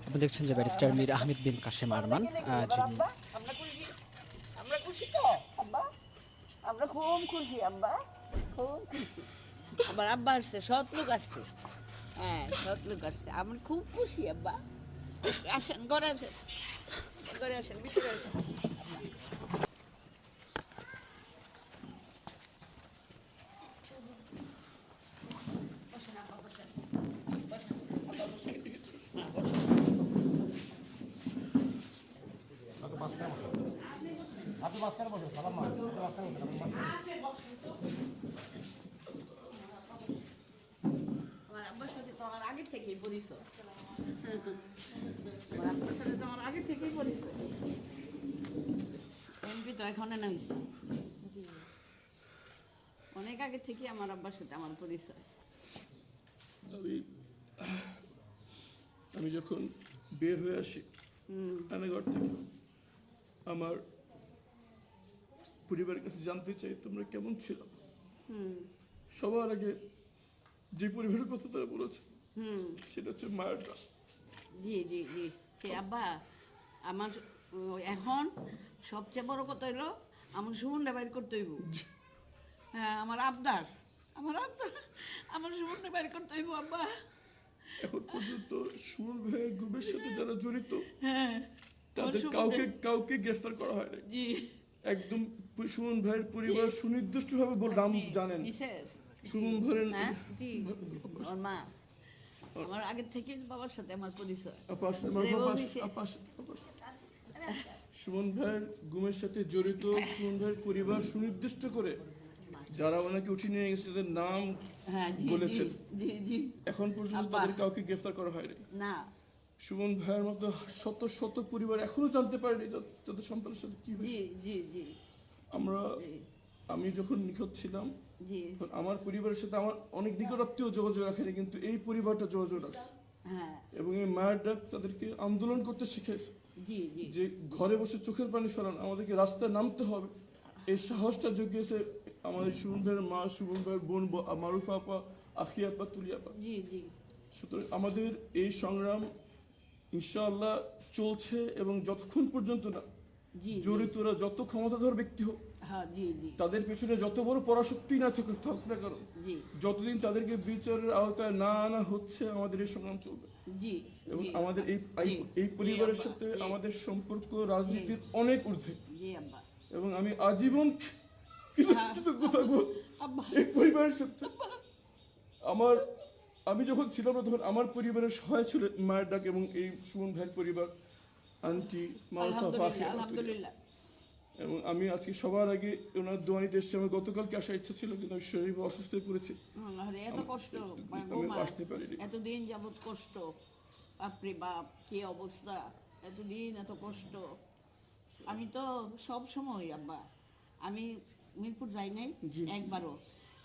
আপনি দেখছেন যে ব্যারিস্টার মীর আহমেদ বিন কাশেম আরমান, যিনি আমরা খুশি, আমরা খুশি তো আব্বা, আমরা খুব খুশি আব্বা, খুব খুশি। আমার আব্বা আসছে, সৎ লোক আসছে, হ্যাঁ সৎ লোক আসছে, আমি খুব খুশি আব্বা। আসেন ঘরে আসেন, ঘরে আসেন, ভিতরে আসেন। আপনি মাঝখানে বসুন, সালাম মা, আপনি মাঝখানে বসুন, আপনি মাঝখানে। আমার আব্বার সাথে তো আমার আগে থেকেই পরিচয়, আমার আব্বার সাথে তো আমার আগে থেকেই পরিচয়। এমপি তো এখন নাইছে, জি অনেক আগে থেকে আমার আব্বার সাথে আমার পরিচয়। আমি যখন বের হয়ে আসি রান্নাঘর থেকে, আমার পরিবারের কাছে জানতে চাই তোমরা কেমন ছিল। সবার আগে যে পরিবারের কথা তারা বলেছে সেটা হচ্ছে মায়ের ডাক। জি জি জি সে আব্বা, আমার এখন সবচেয়ে বড় কথা হইলো আমার সুমনটা বাইর করতে হইব। হ্যাঁ আমার আবদার, আমার আবদার, আমার সুমনটা বাইর করতে হইব আব্বা। এখন পর্যন্ত সুমন ভাইয়ের গুমের সাথে যারা জড়িত হ্যাঁ তাদের কাউকে গ্রেফতার করা হয় নাই। জি একদম সুমন ভাইয়ের পরিবার সুনির্দিষ্টভাবে নাম জানেন। বিশেষ সুমন ভাইয়ের হ্যাঁ জি ওর মা, আমার আগে থেকে বাবার সাথে আমার পরিচয়। সুমন ভাইয়ের গুমের সাথে জড়িত সুমন ভাইয়ের পরিবার সুনির্দিষ্ট করে যারা ওনাকে উঠিয়ে নিয়ে গেছে তাদের নাম হ্যাঁ জি বলেছেন। জি জি এখন পর্যন্ত আব্বা। তাদের কাউকে গ্রেফতার করা হয়নি। না সুমন ভাইয়ের মতো শত শত পরিবার এখনো জানতে পারেনি তাদের সন্তানের সাথে কি জি হয়েছে। জি জি আমি যখন নিখোঁজ ছিলাম জি তখন আমার পরিবারের সাথে আমার অনেক নিকটাত্মীয় যোগাযোগ রাখেনি, কিন্তু এই পরিবারটা যোগাযোগ রাখছে হ্যাঁ এবং এই মায়ের ডাক তাদেরকে আন্দোলন করতে শিখেছে জি জি যে ঘরে বসে চোখের পানি ফেলান, আমাদেরকে রাস্তায় নামতে হবে। এই সাহসটা জুগিয়েছে আমাদের সুমন ভাইয়ের মা, সুমন ভাইয়ের বোন মারুফা আপা, আখি আপা, তুলি আপা। জি জি সুতরাং আমাদের এই সংগ্রাম ইনশাআল্লাহ চলছে এবং যতক্ষণ পর্যন্ত না জি জড়িতরা যত ক্ষমতাধর ব্যক্তি হোক, হ্যাঁ জি জি তাদের পেছনে যত বড় পরাশক্তি না থাকুক না কেন, জি যতদিন তাদেরকে বিচারের আওতায় না আনা হচ্ছে আমাদের এই সংগ্রাম চলবে। জি এবং জি আমাদের আব্বা, এই জি, এই পরিবারের জি সাথে আব্বা, জি, আমাদের সম্পর্ক রাজনীতির অনেক ঊর্ধ্বে জি আব্বা এবং আমি আজীবন কৃতজ্ঞ থাকবো আব্বা এই পরিবারের সাথে। আমি যখন ছিলাম না তখন আমার পরিবারের সহায় ছিল মায়ের ডাক এবং এই সুমন ভাইয়ের পরিবার, আন্টি, মারুফা, পাখি, আলহামদুলিল্লাহ আলহামদুলিল্লাহ এবং আমি আজকে সবার আগে ওনার দোয়া নিতে এসেছি। আমার গতকালকে আসার ইচ্ছা ছিল কিন্তু আমি শরীর অসুস্থ হয়ে পড়েছি, আরে এত কষ্ট আমি আসতে পারিনি। এতদিন যাবত কষ্ট, বাপরে বাপ কি অবস্থা, এতদিন এত কষ্ট। আমি তো সব সময় আব্বা, আমি মিরপুর যাই নাই জি। একবারও,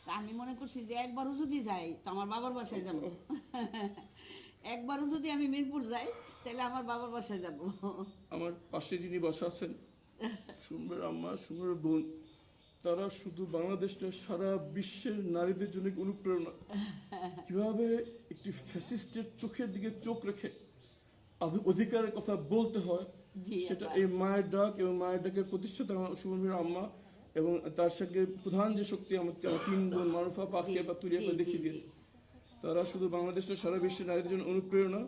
তা আমি মনে করছি যে একবারও যদি যাই তো আমার বাবার বাসায় যাব। একবারও যদি আমি মিরপুর যাই তাহলে আমার বাবার বাসায় যাব। আমার পাশে যিনি বসা আছেন সুমনের আম্মা, সুমনের বোন, তারা শুধু বাংলাদেশ নয় সারা বিশ্বের নারীদের জন্য এক অনুপ্রেরণা। কিভাবে একটি ফ্যাসিস্টের চোখের দিকে চোখ রেখে অধিকারের কথা বলতে হয় জি, সেটা আব্বা। এই মায়ের ডাক এবং মায়ের ডাকের প্রতিষ্ঠাতা সুমনের আম্মা এবং তার সঙ্গে প্রধান যে শক্তি আমার তিন বোন মারুফা, পাখি বা তুলিয়া জি, জি, দেখিয়ে জি। দিয়েছে। তারা শুধু বাংলাদেশ নয় সারা বিশ্বের নারীদের জন্য অনুপ্রেরণা,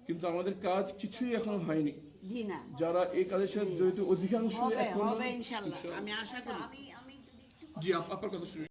কিন্তু আমাদের কাজ কিছুই এখনো হয়নি। জি না যারা এই কাজের সাথে জড়িত অধিকাংশ হবে এখনো হবে ইনশাল্লাহ, আমি আশা করি। জি আপনার কথা শুনি।